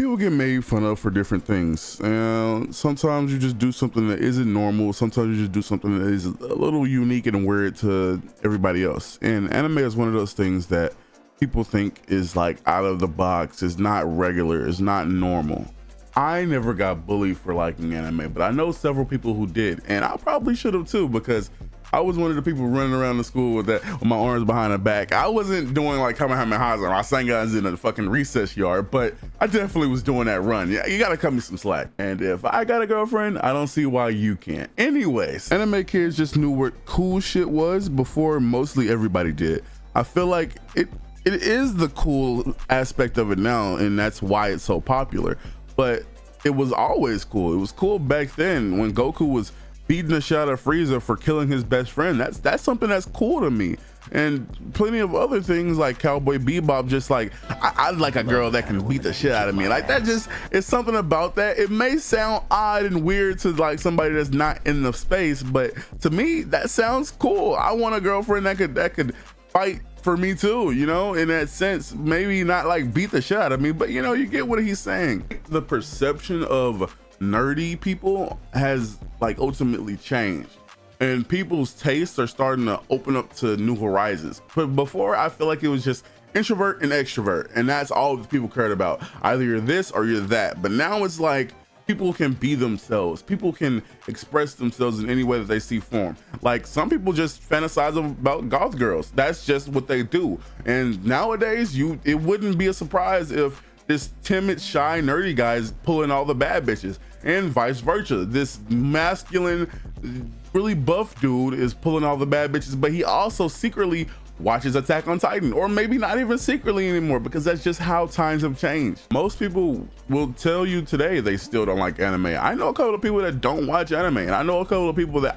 People get made fun of for different things, and sometimes you just do something that isn't normal. Sometimes you just do something that is a little unique and weird to everybody else, and anime is one of those things that people think is like out of the box, is not regular, is not normal. I never got bullied for liking anime, but I know several people who did, and I probably should have too, because I was one of the people running around the school with my arms behind the back. I wasn't doing like Kamehameha or Rasengan's in the fucking recess yard, but I definitely was doing that run. Yeah, you gotta cut me some slack. And if I got a girlfriend, I don't see why you can't. Anyways, anime kids just knew what cool shit was before mostly everybody did. I feel like it is the cool aspect of it now, and that's why it's so popular. But it was always cool. It was cool back then when Goku was beating the shit out of Frieza for killing his best friend. That's something that's cool to me. And plenty of other things like Cowboy Bebop, just like I like a girl that can beat the shit out of me. Like that just is something about that. It may sound odd and weird to like somebody that's not in the space, but to me that sounds cool. I want a girlfriend that could fight for me too, you know, in that sense. Maybe not like beat the shit out of me, but you know, you get what he's saying. The perception of nerdy people has like ultimately changed, and people's tastes are starting to open up to new horizons. But before, I feel like it was just introvert and extrovert, and that's all that people cared about. Either you're this or you're that. But now it's like people can be themselves. People can express themselves in any way that they see form. Like some people just fantasize about goth girls. That's just what they do. And nowadays, it wouldn't be a surprise if this timid, shy, nerdy guy is pulling all the bad bitches, and vice versa. This masculine, really buff dude is pulling all the bad bitches, but he also secretly watches Attack on Titan, or maybe not even secretly anymore, because that's just how times have changed. Most people will tell you today they still don't like anime. I know a couple of people that don't watch anime, and I know a couple of people that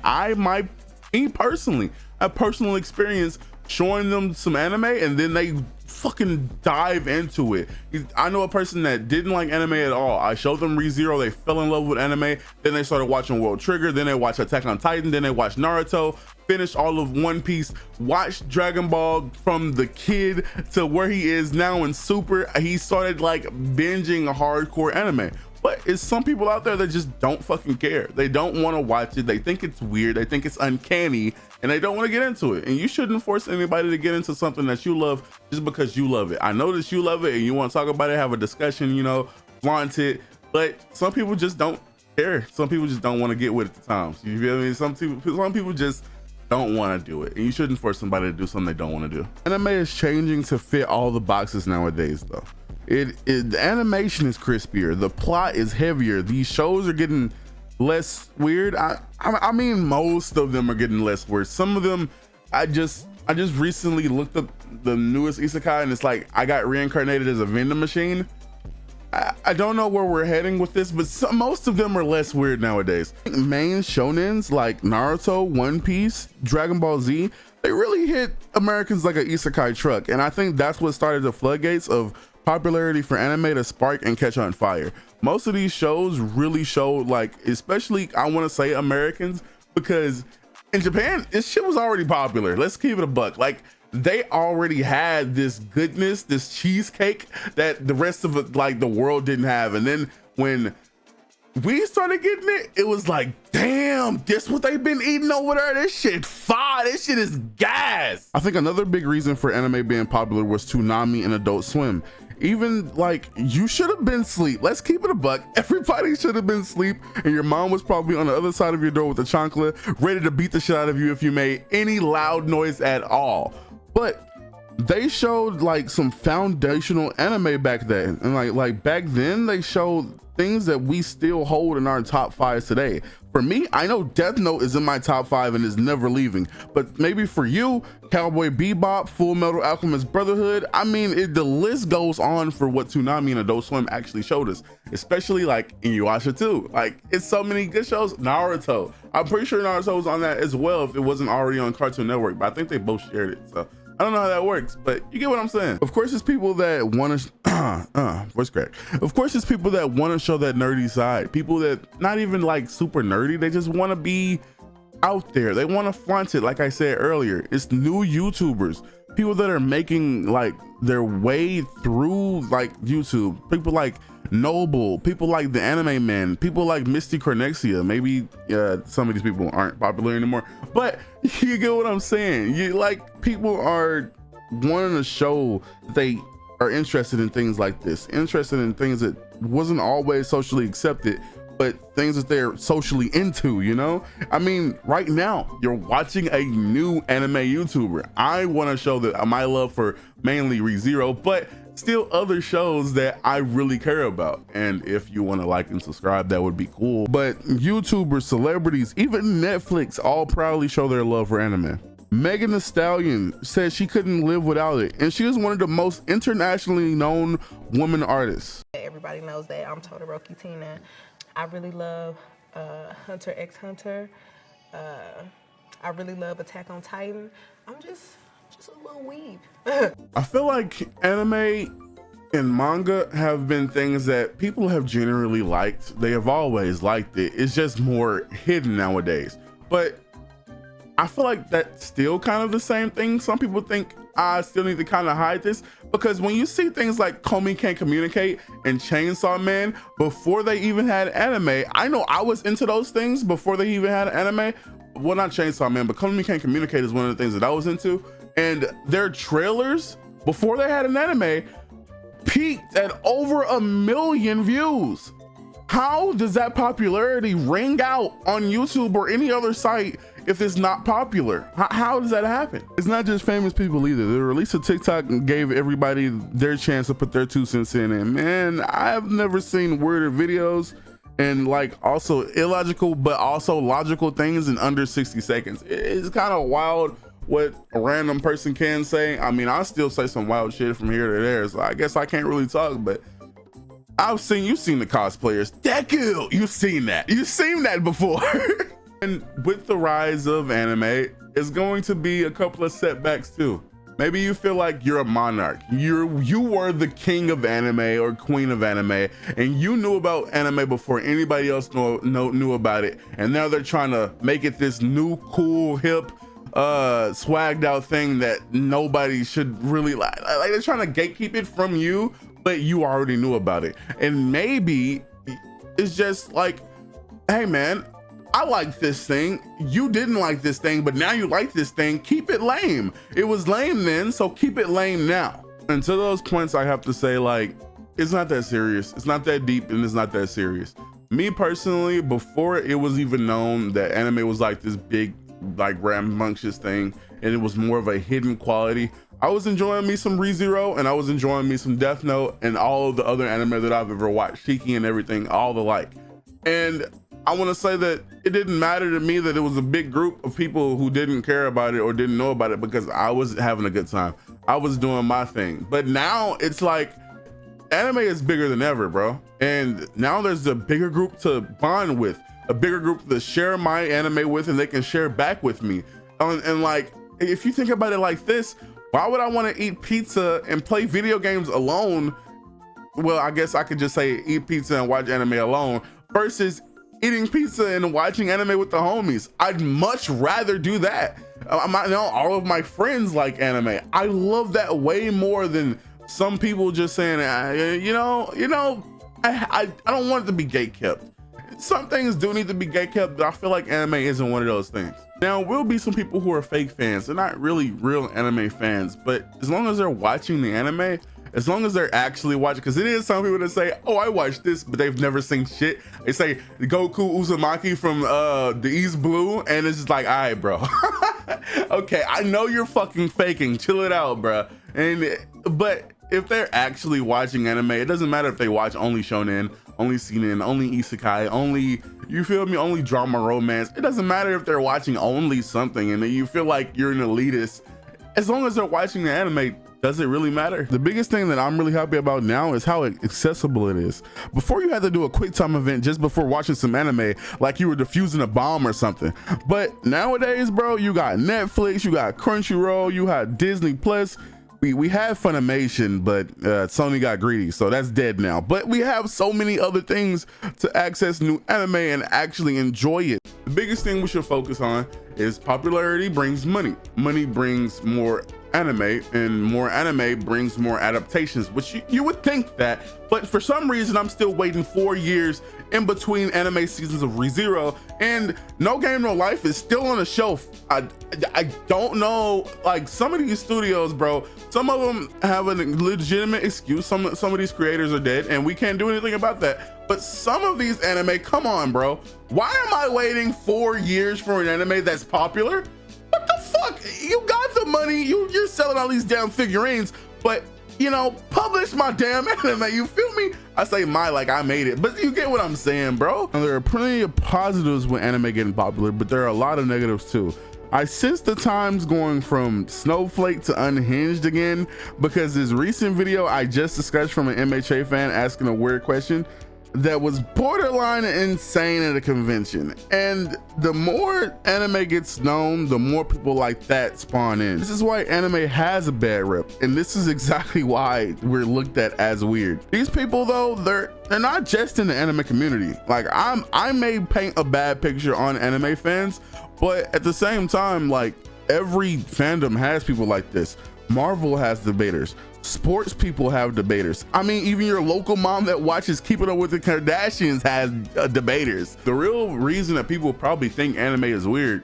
me personally, a personal experience showing them some anime and then they fucking dive into it. I know a person that didn't like anime at all. I showed them ReZero, they fell in love with anime, then they started watching World Trigger, then they watched Attack on Titan, then they watched Naruto, finished all of One Piece, watched Dragon Ball from the kid to where he is now in Super. He started like binging hardcore anime. But it's some people out there that just don't fucking care. They don't want to watch it. They think it's weird. They think it's uncanny, and they don't want to get into it. And you shouldn't force anybody to get into something that you love just because you love it. I know that you love it and you want to talk about it, have a discussion, you know, flaunt it. But some people just don't care. Some people just don't want to get with it at times. You feel me? Some people just don't want to do it, and you shouldn't force somebody to do something they don't want to do. Anime is changing to fit all the boxes nowadays, though. The animation is crispier, the plot is heavier, these shows are getting less weird. I mean, most of them are getting less weird. Some of them, I just recently looked up the newest isekai, and it's like I got reincarnated as a vending machine. I don't know where we're heading with this, but most of them are less weird nowadays. Main shonens like Naruto, One Piece, Dragon Ball Z, they really hit Americans like an isekai truck, and I think that's what started the floodgates of popularity for anime to spark and catch on fire. Most of these shows really showed, like, especially I want to say Americans, because in Japan this shit was already popular. Let's keep it a buck. Like, they already had this goodness, this cheesecake that the rest of it, like the world didn't have. And then when we started getting it, it was like, damn, guess what they've been eating over there? This shit fire, this shit is gas. I think another big reason for anime being popular was Toonami and Adult Swim. Even like, you should have been asleep. Let's keep it a buck. Everybody should have been asleep, and your mom was probably on the other side of your door with a chancla, ready to beat the shit out of you if you made any loud noise at all. But they showed like some foundational anime back then, and like back then they showed things that we still hold in our top 5 today. For me, I know Death Note is in my top 5 and is never leaving, but maybe for you, Cowboy Bebop, Full Metal Alchemist Brotherhood, I mean, the list goes on for what Toonami and Adult Swim actually showed us, especially like Inuyasha too. Like, it's so many good shows. Naruto, I'm pretty sure Naruto was on that as well if it wasn't already on Cartoon Network, but I think they both shared it, so I don't know how that works, but you get what I'm saying. Of course, it's people that want to, voice crack. Of course, it's people that want to show that nerdy side. People that not even like super nerdy. They just want to be out there. They want to flaunt it. Like I said earlier, it's new YouTubers, people that are making like their way through like YouTube. People like Noble, people like the Anime Man, people like Misty Cornexia. Maybe some of these people aren't popular anymore, but you get what I'm saying. You like, people are wanting to show that they are interested in things like this, interested in things that wasn't always socially accepted, but things that they're socially into, you know? I mean, right now you're watching a new anime YouTuber. I want to show that my love for mainly ReZero, but still other shows that I really care about. And if you want to like and subscribe, that would be cool. But YouTubers, celebrities, even Netflix all proudly show their love for anime. Megan Thee Stallion said she couldn't live without it, and she is one of the most internationally known women artists. Everybody knows that I'm Todoroki Tina. I really love Hunter x Hunter. I really love Attack on Titan. I'm just a little weeb. I feel like anime and manga have been things that people have generally liked. They have always liked it. It's just more hidden nowadays. But I feel like that's still kind of the same thing. Some people think I still need to kind of hide this, because when you see things like Komi Can't Communicate and Chainsaw Man before they even had anime, I know I was into those things before they even had anime. Well, not Chainsaw Man, but Komi Can't Communicate is one of the things that I was into. And their trailers before they had an anime peaked at over 1 million views. How does that popularity ring out on YouTube or any other site if it's not popular? How does that happen? It's not just famous people either. The release of TikTok gave everybody their chance to put their 2 cents in, and man, I've never seen weirder videos and like also illogical but also logical things in under 60 seconds. It's kind of wild what a random person can say. I mean, I still say some wild shit from here to there, so I guess I can't really talk, but you've seen the cosplayers. Deku, you've seen that before. And with the rise of anime, it's going to be a couple of setbacks too. Maybe you feel like you're a monarch. You were the king of anime or queen of anime, and you knew about anime before anybody else knew about it. And now they're trying to make it this new, cool, hip, swagged out thing that nobody should really like. Like they're trying to gatekeep it from you, but you already knew about it. And maybe it's just like, hey man, I like this thing, you didn't like this thing, but now you like this thing. Keep it lame. It was lame then, so keep it lame now. And to those points, I have to say, like, it's not that serious, it's not that deep, and it's not that serious. Me personally, before it was even known that anime was like this big, like rambunctious thing, and it was more of a hidden quality, I was enjoying me some ReZero, and I was enjoying me some Death Note, and all of the other anime that I've ever watched, Shiki and everything, all the like. And I want to say that it didn't matter to me that it was a big group of people who didn't care about it or didn't know about it, because I was having a good time. I was doing my thing. But now it's like anime is bigger than ever, bro. And now there's a bigger group to bond with, a bigger group to share my anime with, and they can share back with me. And like, if you think about it like this, why would I want to eat pizza and play video games alone? Well, I guess I could just say eat pizza and watch anime alone versus eating pizza and watching anime with the homies. I'd much rather do that. I know all of my friends like anime. I love that way more than some people just saying, I don't want it to be gatekept. Some things do need to be gatekept, but I feel like anime isn't one of those things. Now, will be some people who are fake fans. They're not really real anime fans, but as long as they're watching the anime, as long as they're actually watching, because it is some people that say, oh, I watched this, but they've never seen shit. They say Goku Uzumaki from the East Blue, and it's just like, all right, bro. Okay, I know you're fucking faking. Chill it out, bro. But if they're actually watching anime, it doesn't matter if they watch only shonen, only seinen, only isekai, only, you feel me, only drama romance. It doesn't matter if they're watching only something and you feel like you're an elitist. As long as they're watching the anime, does it really matter? The biggest thing that I'm really happy about now is how accessible it is. Before, you had to do a quick time event just before watching some anime, like you were defusing a bomb or something. But nowadays, bro, you got Netflix, you got Crunchyroll, you got Disney Plus. We had Funimation, but Sony got greedy, so that's dead now. But we have so many other things to access new anime and actually enjoy it. The biggest thing we should focus on is popularity brings money. Money brings more anime, and more anime brings more adaptations, which you would think that, but for some reason I'm still waiting 4 years in between anime seasons of ReZero, and No Game No Life is still on the shelf. I don't know, like, some of these studios, bro, some of them have a legitimate excuse. Some of these creators are dead and we can't do anything about that, but some of these anime, come on, bro, why am I waiting 4 years for an anime that's popular? What the fuck? You got the money, you're selling all these damn figurines, but you know, publish my damn anime, you feel me? I say my like I made it, but you get what I'm saying, bro. Now, there are plenty of positives with anime getting popular, but there are a lot of negatives too. I sense the times going from Snowflake to unhinged again, because this recent video I just discussed from an MHA fan asking a weird question that was borderline insane at a convention. And the more anime gets known, the more people like that spawn in. This is why anime has a bad rep, and this is exactly why we're looked at as weird. These people though, they're not just in the anime community. Like I may paint a bad picture on anime fans, but at the same time, like, every fandom has people like this. Marvel has debaters. Sports people have debaters. I mean, even your local mom that watches Keeping Up with the Kardashians has debaters. The real reason that people probably think anime is weird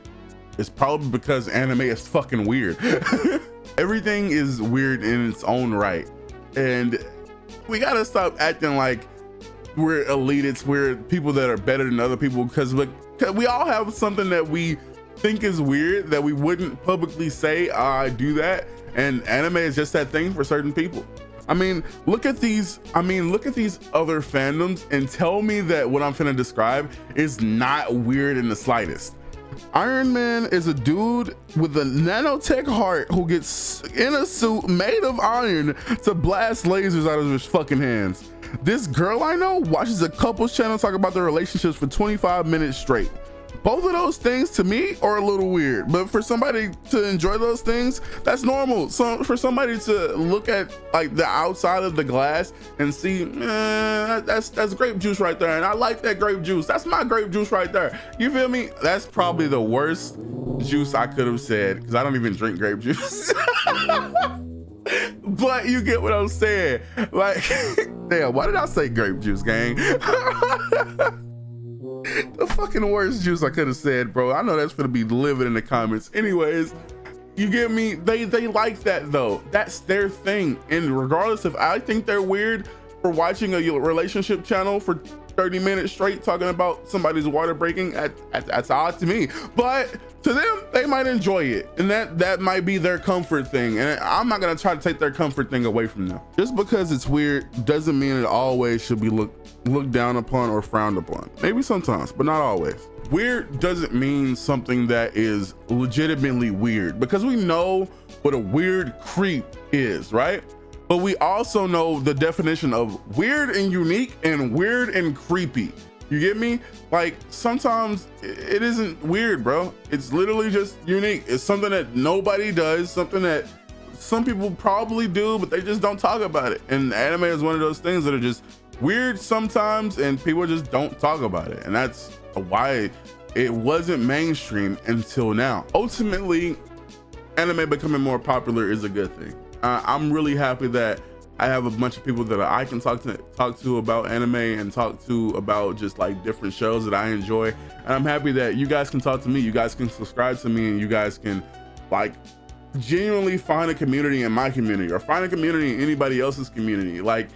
is probably because anime is fucking weird. Everything is weird in its own right. And we gotta stop acting like we're elitists, we're people that are better than other people, because we all have something that we think is weird that we wouldn't publicly say, I do that. And anime is just that thing for certain people. I mean, look at these other fandoms and tell me that what I'm finna describe is not weird in the slightest. Iron Man is a dude with a nanotech heart who gets in a suit made of iron to blast lasers out of his fucking hands. This girl I know watches a couples channel talk about their relationships for 25 minutes straight. Both of those things to me are a little weird, but for somebody to enjoy those things, that's normal. So for somebody to look at like the outside of the glass and see, that's grape juice right there, and I like that grape juice, that's my grape juice right there, you feel me? That's probably the worst juice I could have said, because I don't even drink grape juice. But you get what I'm saying. Like, damn, why did I say grape juice, gang? The fucking worst juice I could have said, bro. I know that's gonna be livid in the comments. Anyways, you get me? They like that though. That's their thing. And regardless if I think they're weird for watching a relationship channel for 30 minutes straight talking about somebody's water breaking, that's odd to me. But to them, they might enjoy it, and that might be their comfort thing. And I'm not gonna try to take their comfort thing away from them. Just because it's weird doesn't mean it always should be looked down upon or frowned upon. Maybe sometimes, but not always. Weird doesn't mean something that is legitimately weird, because we know what a weird creep is, right? But we also know the definition of weird and unique and weird and creepy. You get me? Like, sometimes it isn't weird, bro. It's literally just unique. It's something that nobody does, something that some people probably do, but they just don't talk about it. And anime is one of those things that are just weird sometimes, and people just don't talk about it. And that's why it wasn't mainstream until now. Ultimately, anime becoming more popular is a good thing. I'm really happy that I have a bunch of people that I can talk to about anime and talk to about just like different shows that I enjoy. And I'm happy that you guys can talk to me, you guys can subscribe to me, and you guys can like genuinely find a community in my community or find a community in anybody else's community. Like,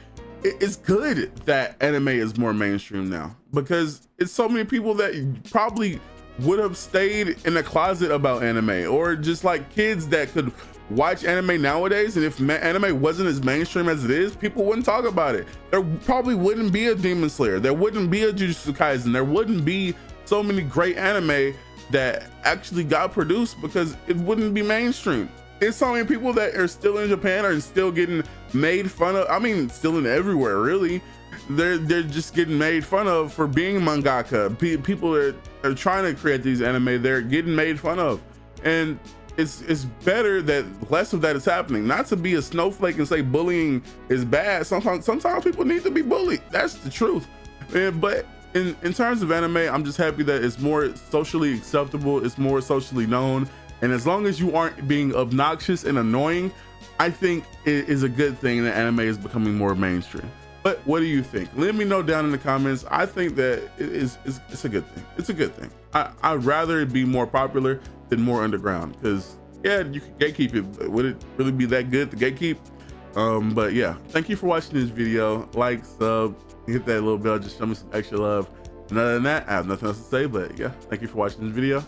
it's good that anime is more mainstream now, because it's so many people that probably would have stayed in the closet about anime, or just like kids that could watch anime nowadays, and if anime wasn't as mainstream as it is, people wouldn't talk about it. There probably wouldn't be a Demon Slayer, there wouldn't be a Jujutsu Kaisen, there wouldn't be so many great anime that actually got produced, because it wouldn't be mainstream. There's so many people that are still in Japan are still getting made fun of. I mean, still in everywhere, really. They're just getting made fun of for being mangaka. People that are trying to create these anime, they're getting made fun of. And it's better that less of that is happening. Not to be a snowflake and say bullying is bad. Sometimes people need to be bullied. That's the truth. But in terms of anime, I'm just happy that it's more socially acceptable, it's more socially known, And as long as you aren't being obnoxious and annoying, I think it is a good thing that anime is becoming more mainstream. But what do you think? Let me know down in the comments. I think that it's a good thing. It's a good thing. I'd rather it be more popular than more underground, because yeah, you can gatekeep it, but would it really be that good to gatekeep? But yeah, thank you for watching this video. Like, sub, hit that little bell, just show me some extra love. And other than that, I have nothing else to say, but yeah, thank you for watching this video.